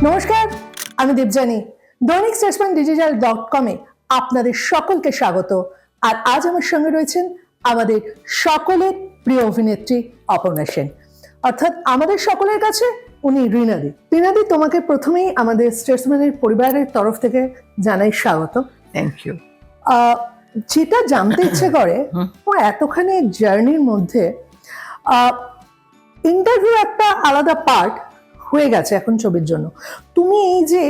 নমস্কার, আমি দেবযানী। দৈনিক স্টেটসম্যান ডিজিটাল.com-এ আপনাদের সকলকে স্বাগত। আর আজ আমার সঙ্গে রয়েছেন আমাদের সকলের প্রিয় অভিনেত্রী অপর্ণা সেন, অর্থাৎ আমাদের সকলের কাছে উনি রিনাদি। রিনাদি, তোমাকে প্রথমেই আমাদের স্টেটসম্যানের পরিবারের তরফ থেকে জানাই স্বাগত। Thank you. যেটা জানতে ইচ্ছে করে, এতখানি জার্নির মধ্যে ইন্টারভিউ একটা আলাদা পার্ট হয়ে গেছে এখন ছবির জন্য। তুমি এই যে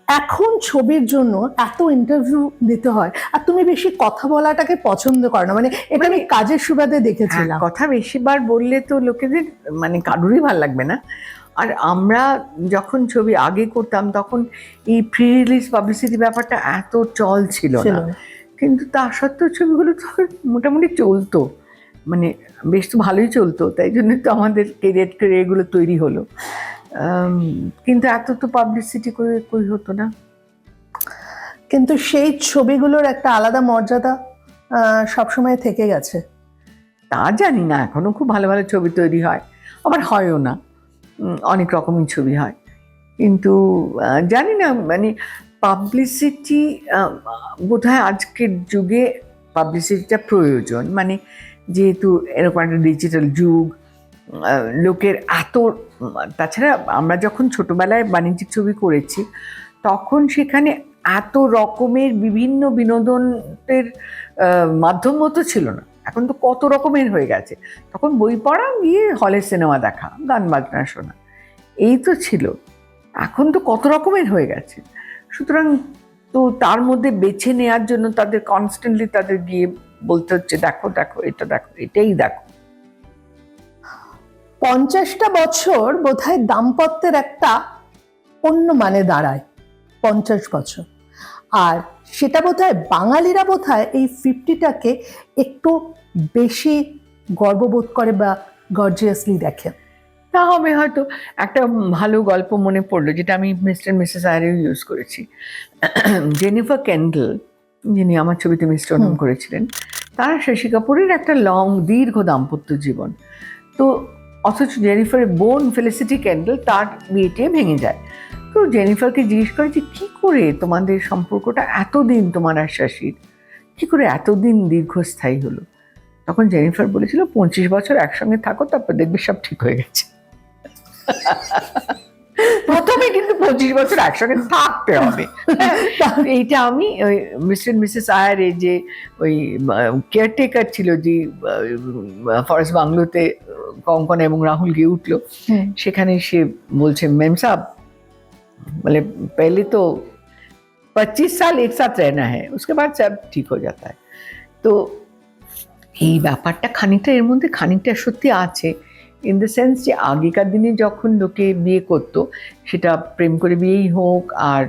এখন ছবির জন্য এত ইন্টারভিউ দিতে হয়, আর তুমি বেশি কথা বলাটাকে পছন্দ করো না, মানে এটা আমি কাজের সুবাদে দেখেছিলাম। কথা বেশিবার বললে তো লোকেদের মানে কারুরই ভালো লাগবে না। আর আমরা যখন ছবি আগে করতাম তখন এই প্রি রিলিজ পাবলিসিটি ব্যাপারটা এত চল ছিল না, কিন্তু তা সত্ত্বেও ছবিগুলো তো মোটামুটি চলতো, মানে বেশ তো ভালোই চলতো, তাই জন্য তো আমাদের কেরিয়ারগুলো তৈরি হলো। কিন্তু এত তো পাবলিসিটি করে কই হতো না। কিন্তু সেই ছবিগুলোর একটা আলাদা মর্যাদা সবসময় থেকে গেছে। তা জানি না, এখনো খুব ভালো ভালো ছবি তৈরি হয়, আবার হয়ও না, অনেক রকমের ছবি হয়, কিন্তু জানি না, মানে পাবলিসিটি বোধহয় আজকের যুগে পাবলিসিটিটা প্রয়োজন, মানে যেহেতু এরকম একটা ডিজিটাল যুগ, লোকের এত, তাছাড়া আমরা যখন ছোটোবেলায় বাণিজ্যিক ছবি করেছি তখন সেখানে এত রকমের বিভিন্ন বিনোদনের মাধ্যমও তো ছিল না, এখন তো কত রকমের হয়ে গেছে। তখন বই পড়া, গিয়ে হলে সিনেমা দেখা, গান বাজনা শোনা, এই তো ছিল। এখন তো কত রকমের হয়ে গেছে, সুতরাং তো তার মধ্যে বেছে নেওয়ার জন্য তাদের কনস্ট্যান্টলি তাদের গিয়ে বলতে হচ্ছে দেখো দেখো এটা দেখো এটাই দেখো। 50টা বছর বোধহয় দাম্পত্যের একটা অন্য মানে দাঁড়ায়, 50 বছর। আর সেটা বোধহয় বাঙালিরা বোধহয় এই 50টাকে একটু বেশি গর্ববোধ করে বা গর্জিয়াসলি দেখে। তা হবে হয়তো। একটা ভালো গল্প মনে পড়লো, যেটা আমি মিস্টার মিসেস আয়ারেও ইউজ করেছি। জেনিফার কেন্ডল, যিনি আমার ছবিতে মিস্টার অনুম করেছিলেন, তারা শশী কাপুরের একটা দীর্ঘ দাম্পত্য জীবন। তো অথচ জেনিফারের বোন ফেলিসিটি কেন্ডল, তার বিয়েতে ভেঙে যায়। তো জেনিফারকে জিজ্ঞেস করে যে কী করে তোমাদের সম্পর্কটা এতদিন, তোমার আর শশীর কী করে এতদিন দীর্ঘস্থায়ী হলো? তখন জেনিফার বলেছিল 25 বছর একসঙ্গে থাকো, তারপর দেখবে সব ঠিক হয়ে গেছে। প্রথমে কিন্তু 25 বছর একসঙ্গে থাকতে হবে। এইটা আমি ওই মিস্টার মিসেস আয়ার, যে ওই কেয়ারটেকার ছিল, যে ফরেস্ট বাংলোতে কঙ্কনা এবং রাহুল গিয়ে উঠলো, সেখানে সে বলছে মেম সাহেব, মানে पहले तो 25 साल एक साथ रहना है, उसके बाद सब ठीक हो जाता है। তো এই ব্যাপারটা খানিকটা এর মধ্যে খানিকটা সত্যি আছে, ইন দ্য সেন্স যে আগেকার দিনে যখন লোকে বিয়ে করতো, সেটা প্রেম করে বিয়েই হোক আর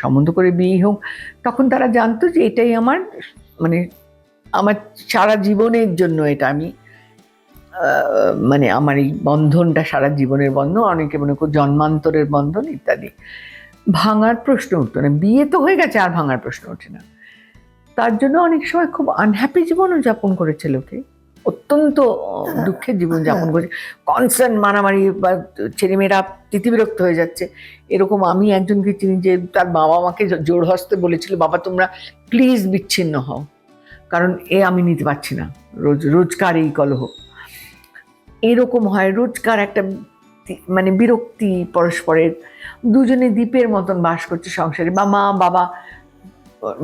সম্বন্ধ করে বিয়েই হোক, তখন তারা জানতো যে এটাই আমার, মানে আমার সারা জীবনের জন্য, এটা আমি মানে আমার এই বন্ধনটা সারা জীবনের বন্ধন, অনেকে মনে করো জন্মান্তরের বন্ধন ইত্যাদি। ভাঙার প্রশ্ন উঠতো না, বিয়ে তো হয়ে গেছে, আর ভাঙার প্রশ্ন ওঠে না। তার জন্য অনেক সময় খুব আনহ্যাপি জীবনও যাপন করেছে লোকে, অত্যন্ত দুঃখের জীবন যাপন করেছে, কনস্ট্যান্ট মারামারি, বা ছেলেমেয়েরা তিতিবিরক্ত হয়ে যাচ্ছে। এরকম আমি একজনকে চিনি যে তার বাবা মাকে জোর হস্তে বলেছিল, বাবা তোমরা প্লিজ বিচ্ছিন্ন হও, কারণ আমি নিতে পারছি না রোজকার এই কলহ। এরকম হয় রোজকার একটা, মানে বিরক্তি পরস্পরের, দুজনে দ্বীপের মতন বাস করছে সংসারে, বা মা বাবা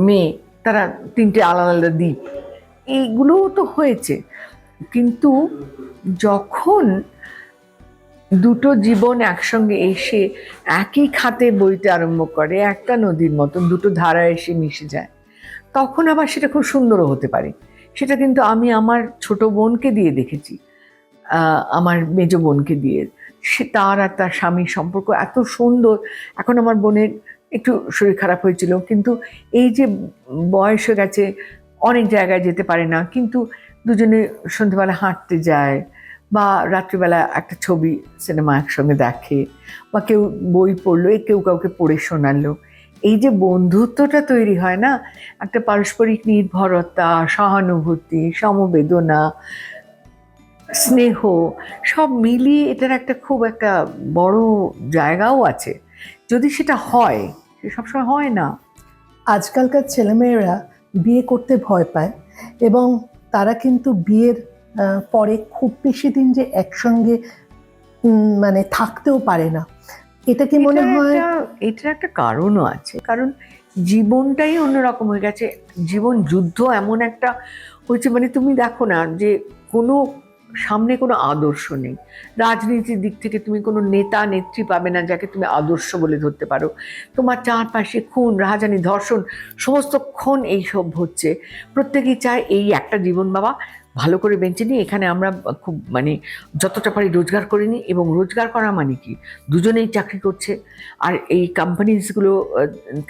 মেয়ে, তারা তিনটে আলাদা আলাদা দ্বীপ, এইগুলোও তো হয়েছে। কিন্তু যখন দুটো জীবন একসঙ্গে এসে একই খাতে বইতে আরম্ভ করে, একটা নদীর মতন দুটো ধারা এসে মিশে যায়, তখন আবার সেটা খুব সুন্দরও হতে পারে। সেটা কিন্তু আমি আমার ছোট বোনকে দিয়ে দেখেছি, আমার মেজ বোনকে দিয়ে, সে তার আর তার স্বামীর সম্পর্ক এত সুন্দর। এখন আমার বোনের একটু শরীর খারাপ হয়েছিল, কিন্তু এই যে বয়স হয়ে গেছে, অনেক জায়গায় যেতে পারে না, কিন্তু দুজনে সন্ধ্যেবেলা হাঁটতে যায়, বা রাত্রিবেলা একটা ছবি সিনেমা একসঙ্গে দেখে, বা কেউ বই পড়লো, কেউ কাউকে পড়ে শোনালো। এই যে বন্ধুত্বটা তৈরি হয় না, একটা পারস্পরিক নির্ভরতা, সহানুভূতি, সমবেদনা, স্নেহ, সব মিলিয়ে এটার একটা খুব একটা বড় জায়গাও আছে। যদি সেটা হয়, সে সবসময় হয় না। আজকালকার ছেলেমেয়েরা বিয়ে করতে ভয় পায় এবং তারা কিন্তু বিয়ের পরে খুব বেশি দিন যে একসঙ্গে মানে থাকতেও পারে না। এটা কি মনে হয়? এটার একটা কারণও আছে, কারণ জীবনটাই অন্যরকম হয়ে গেছে। জীবন যুদ্ধ এমন একটা হয়েছে, মানে তুমি দেখো না যে কোনো সামনে কোনো আদর্শ নেই। রাজনীতির দিক থেকে তুমি কোনো নেতা নেত্রী পাবে না যাকে তুমি আদর্শ বলে ধরতে পারো। তোমার চারপাশে খুন, রাহাজানি, ধর্ষণ, সমস্তক্ষণ এইসব হচ্ছে। প্রত্যেকেই চায় এই একটা জীবন বাবা ভালো করে বেঁচে নিই, এখানে আমরা খুব মানে যতটা পারি রোজগার করে নিই। এবং রোজগার করা মানে কি, দুজনেই চাকরি করছে, আর এই কোম্পানিজগুলো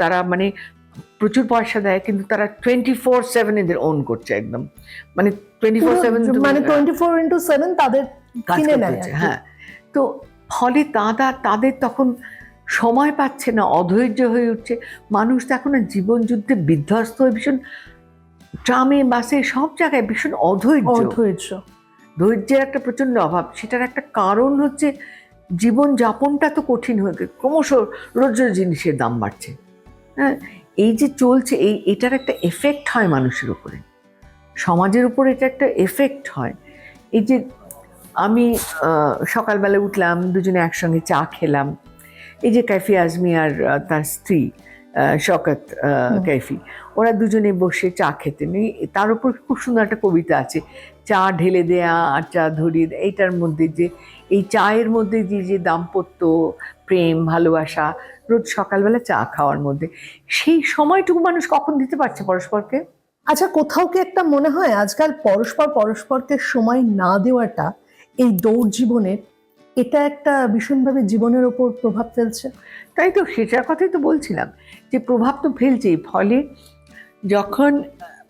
তারা মানে প্রচুর পয়সা দেয়, কিন্তু তারা 24/7 এদের ওন করছে একদম, মানে 24/7 মানে 24/7 তাদের কাজ কিনে করতে নেয় হচ্ছে। আর কি। হ্যাঁ, তো ফলে তাদের তখন সময় পাচ্ছে না, অধৈর্য হয়ে উঠছে মানুষ। তো এখন জীবন যুদ্ধে বিধ্বস্ত হয়ে ভীষণ, ট্রামে বাসে সব জায়গায় ভীষণ অধৈর্য। ধৈর্যের একটা প্রচণ্ড অভাব। সেটার একটা কারণ হচ্ছে জীবন যাপনটা তো কঠিন হয়ে গেছে, ক্রমশ রোজ রোজ জিনিসের দাম বাড়ছে। হ্যাঁ, এই যে চলছে, এটার একটা এফেক্ট হয় মানুষের উপরে, সমাজের উপর এটা একটা এফেক্ট হয়। এই যে আমি সকালবেলা উঠলাম, দুজনে একসঙ্গে চা খেলাম। এই যে কাইফি আজমি আর তার স্ত্রী শওকত কাইফি, ওরা দুজনে বসে চা খেতেন। তার উপর খুব সুন্দর একটা কবিতা আছে, চা ঢেলে দেয়া আর চা ধরিয়ে দেয়া। এইটার মধ্যে যে এই চায়ের মধ্যে যে দাম্পত্য, প্রেম, ভালোবাসা, রোজ সকালবেলা চা খাওয়ার মধ্যে সেই সময়টুকু মানুষ কখন দিতে পারছে পরস্পরকে? আচ্ছা, কোথাও কি একটা মনে হয় আজকাল পরস্পরকে সময় না দেওয়াটা এই দৌড় জীবনের, এটা একটা ভীষণভাবে জীবনের ওপর প্রভাব ফেলছে? তাই তো, সেটার কথাই তো বলছিলাম যে প্রভাব তো ফেলছেই। ফলে যখন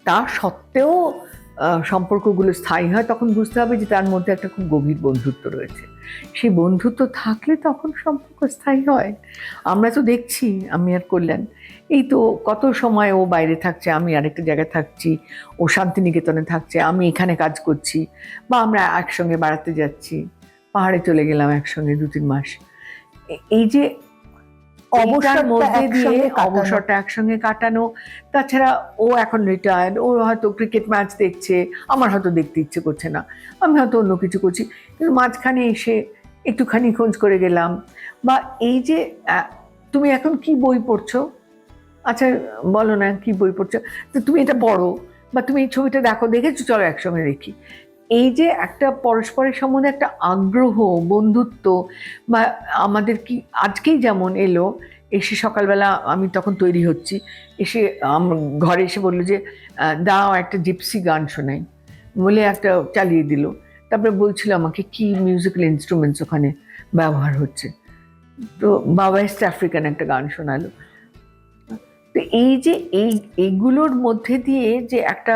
তা সত্ত্বেও সম্পর্কগুলো স্থায়ী হয়, তখন বুঝতে হবে যে তার মধ্যে একটা খুব গভীর বন্ধুত্ব রয়েছে। সেই বন্ধুত্ব থাকলে তখন সম্পর্ক স্থায়ী হয়। আমরা তো দেখছি, আমি আর কল্যাণ, এই তো কত সময় ও বাইরে থাকছে, আমি আরেকটা জায়গায় থাকছি, ও শান্তিনিকেতনে থাকছে, আমি এখানে কাজ করছি, বা আমরা একসঙ্গে বেড়াতে যাচ্ছি, পাহাড়ে চলে গেলাম একসঙ্গে 2-3 মাস। এই যে অবসরটা একসঙ্গে কাটানো। তাছাড়া ও এখন রিটায়ার্ড, ও হয়তো ক্রিকেট ম্যাচ দেখছে, আমার হয়তো দেখতে ইচ্ছে করছে না, আমি হয়তো অন্য কিছু করছি, কিন্তু মাঝখানে এসে একটুখানি খোঁজ করে গেলাম। বা এই যে তুমি এখন কি বই পড়ছো, আচ্ছা বলো না কি বই পড়ছো, তো তুমি এটা পড়ো, বা তুমি এই ছবিটা দেখেছো, চলো একসঙ্গে দেখি। এই যে একটা পরস্পরের সম্বন্ধে একটা আগ্রহ, বন্ধুত্ব, বা আমাদের কি আজকেই যেমন এলো, এসে সকালবেলা আমি তখন তৈরি হচ্ছি, এসে ঘরে এসে বললো যে দাও একটা জিপসি গান শোনাই, বলে একটা চালিয়ে দিল। তারপরে বলছিল আমাকে কি মিউজিক্যাল ইনস্ট্রুমেন্টস ওখানে ব্যবহার হচ্ছে, তো বাবা ইস্ট আফ্রিকান একটা গান শোনালো। তো এই যে এইগুলোর মধ্যে দিয়ে যে একটা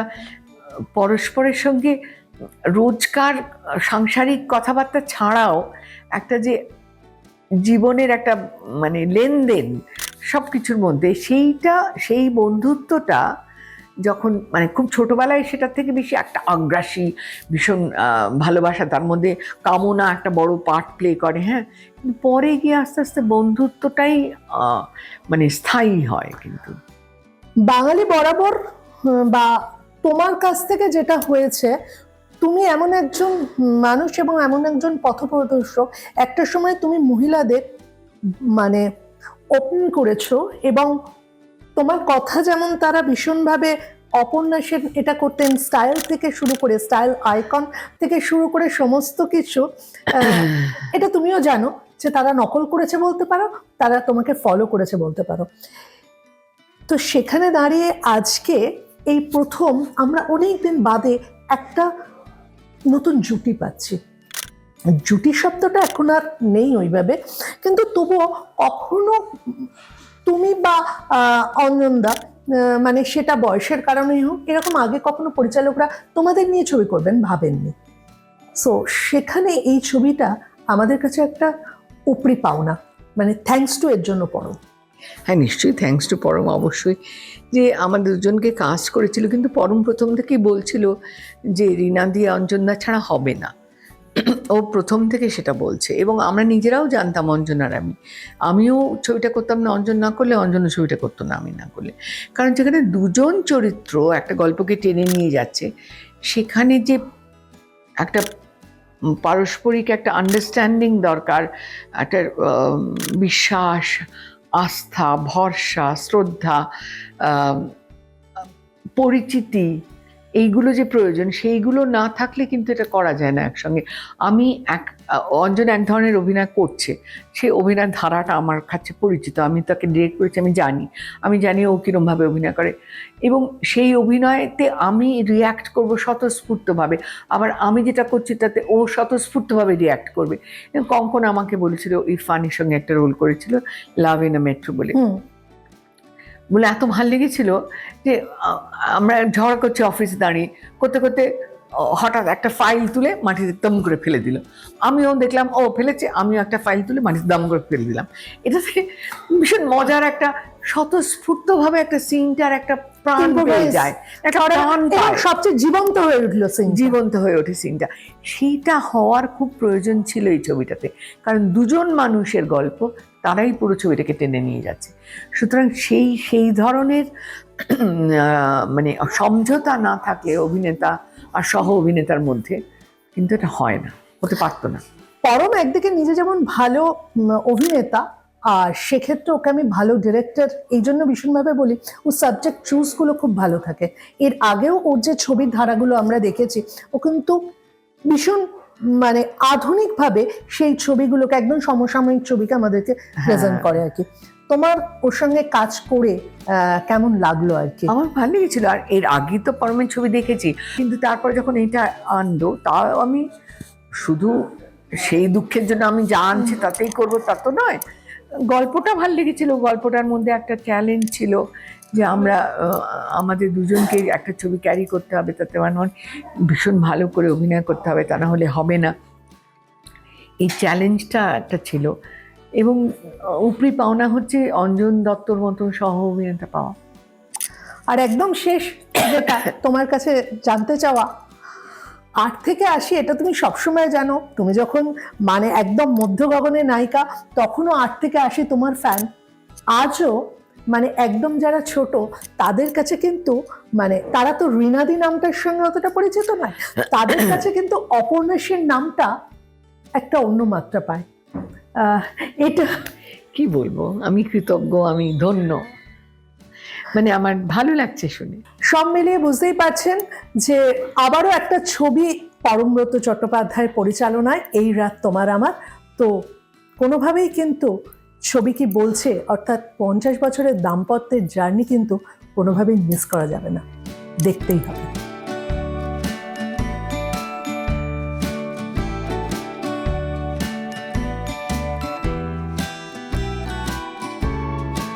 পরস্পরের সঙ্গে রোজকার সাংসারিক কথাবার্তা ছাড়াও একটা যে জীবনের একটা মানে লেনদেন সব কিছুর মধ্যে, সেই বন্ধুত্বটা যখন মানে খুব ছোটবেলায় সেটার থেকে বেশি একটা আগ্রাসী, ভীষণ ভালোবাসা, তার মধ্যে কামনা একটা বড় পার্ট প্লে করে। হ্যাঁ, কিন্তু পরে গিয়ে আস্তে আস্তে বন্ধুত্বটাই মানে স্থায়ী হয়। কিন্তু বাঙালি বরাবর বা তোমার কাছ থেকে যেটা হয়েছে, তুমি এমন একজন মানুষ এবং এমন একজন পথপ্রদর্শক, একটা সময় তুমি মহিলাদের মানে ওপেন করেছো, এবং তোমার কথা যেমন তারা ভীষণভাবে অপর্ণা সেন এটা করতেন, স্টাইল থেকে শুরু করে, স্টাইল আইকন থেকে শুরু করে সমস্ত কিছু, এটা তুমিও জানো যে তারা নকল করেছে বলতে পারো, তারা তোমাকে ফলো করেছে বলতে পারো। তো সেখানে দাঁড়িয়ে আজকে এই প্রথম আমরা অনেকদিন বাদে একটা নতুন জুটি পাচ্ছি। জুটি শব্দটা এখন আর নেই ওইভাবে, কিন্তু তবুও কখনো তুমি বা অঞ্জনদা, মানে সেটা বয়সের কারণেই হোক, এরকম আগে কখনো পরিচালকরা তোমাদের নিয়ে ছবি করবেন ভাবেননি। সো সেখানে এই ছবিটা আমাদের কাছে একটা উপরি পাওনা, মানে থ্যাঙ্কস টু এর জন্য পরম। হ্যাঁ, নিশ্চয়ই থ্যাঙ্কস টু পরম, অবশ্যই। যে আমাদের দুজনকে কাস্ট করেছিল, কিন্তু পরম প্রথম থেকেই বলছিল যে রীনা দিয়ে অঞ্জনদা ছাড়া হবে না। ও প্রথম থেকে সেটা বলছে, এবং আমরা নিজেরাও জানতাম অঞ্জন আর আমিও ছবিটা করতাম না অঞ্জন না করলে, অঞ্জনও ছবিটা করতো না আমি না করলে। কারণ যেখানে দুজন চরিত্র একটা গল্পকে টেনে নিয়ে যাচ্ছে, সেখানে যে একটা পারস্পরিক একটা আন্ডারস্ট্যান্ডিং দরকার, একটা বিশ্বাস, আস্থা, ভরসা, শ্রদ্ধা, পরিচিতি, এইগুলো যে প্রয়োজন, সেইগুলো না থাকলে কিন্তু এটা করা যায় না একসঙ্গে। আমি অঞ্জন এক ধরনের অভিনয় করছে, সেই অভিনয়ের ধারাটা আমার কাছে পরিচিত, আমি তাকে ডিরেক্ট করেছি, আমি জানি ও কীরমভাবে অভিনয় করে, এবং সেই অভিনয়তে আমি রিয়্যাক্ট করব স্বতঃস্ফূর্তভাবে, আবার আমি যেটা করছি তাতে ও স্বতঃস্ফূর্তভাবে রিয়্যাক্ট করবে। কঙ্কন আমাকে বলেছিল, ইরফানের সঙ্গে একটা রোল করেছিল লাভ ইন আ মেট্রো বলে, এত ভালো লেগেছিল যে আমরা ঝগড়া করছি অফিসে দাঁড়িয়ে, করতে করতে হঠাৎ একটা ফাইল তুলে মাটিতে দম করে ফেলে দিল, আমিও দেখলাম ও ফেলেছে, আমিও একটা ফাইল তুলে মাটিতে দম করে ফেলে দিলাম। এটাতে ভীষণ মজার একটা স্বতঃস্ফূর্তভাবে একটা সিনটার একটা প্রাণ পেয়ে যায়, একটা প্রাণ পায়, সবচেয়ে জীবন্ত হয়ে উঠলো, জীবন্ত হয়ে ওঠে সিনটা। সেইটা হওয়ার খুব প্রয়োজন ছিল এই ছবিটাতে, কারণ দুজন মানুষের গল্প, তারাই পুরো ছবিটাকে টেনে নিয়ে যাচ্ছে। সুতরাং সেই ধরনের মানে সমঝোতা না থাকলে অভিনেতা আর সহ অভিনেতার মধ্যে কিন্তু এটা হয় না, হতে পারতো না। পরম একদিকে নিজে যেমন ভালো অভিনেতা, আর সেক্ষেত্রে ওকে আমি ভালো ডিরেক্টর এই জন্য ভীষণভাবে বলি, ও সাবজেক্ট চুজগুলো খুব ভালো থাকে। এর আগেও ওর যে ছবির ধারাগুলো আমরা দেখেছি, ও কিন্তু ভীষণ মানে আধুনিকভাবে সেই ছবিগুলোকে, একদম সমসাময়িক ছবিকে আমাদেরকে প্রেজেন্ট করে আর কি। তোমার ওর সঙ্গে কাজ করে কেমন লাগলো আর কি? আমার ভালো লেগেছিল, আর এর আগে তো পরমের ছবি দেখেছি, কিন্তু তারপরে যখন এটা আনলো, তাও আমি শুধু সেই দুঃখের জন্য আমি যা আনছি তাতেই করবো তা তো নয়, গল্পটা ভালো লেগেছিল। গল্পটার মধ্যে একটা চ্যালেঞ্জ ছিল যে আমরা আমাদের দুজনকে একটা ছবি ক্যারি করতে হবে, তাতে আমার ভীষণ ভালো করে অভিনয় করতে হবে, তা না হলে হবে না, এই চ্যালেঞ্জটা একটা ছিল। এবং উপরি পাওনা হচ্ছে অঞ্জন দত্তর মতো সহ অভিনেতা পাওয়া। আর একদম শেষ যেটা তোমার কাছে জানতে চাওয়া, 8 থেকে 80 এটা তুমি সবসময় জানো, তুমি যখন মানে একদম মধ্য গগনের নায়িকা, তখনও 8 থেকে 80 তোমার ফ্যান। আজও মানে একদম যারা ছোট, তাদের কাছে কিন্তু মানে তারা তো রিনাদি নামটার সঙ্গে অতটা পরিচিত নয়, তাদের কাছে কিন্তু অপর্ণা সেন নামটা একটা অন্য মাত্রা পায়। এটা কি বলবো, আমি কৃতজ্ঞ, আমি ধন্য, মানে আমার ভালো লাগছে শুনে। সব মিলিয়ে বুঝতেই পারছেন যে আবারও একটা ছবি পরমব্রত চট্টোপাধ্যায়ের পরিচালনায়, এই রাত তোমার আমার, তো কোনোভাবেই কিন্তু ছবি কি বলছে, অর্থাৎ 50 বছরের দাম্পত্যের জার্নি কিন্তু কোনোভাবেই মিস করা যাবে না, দেখতেই হবে।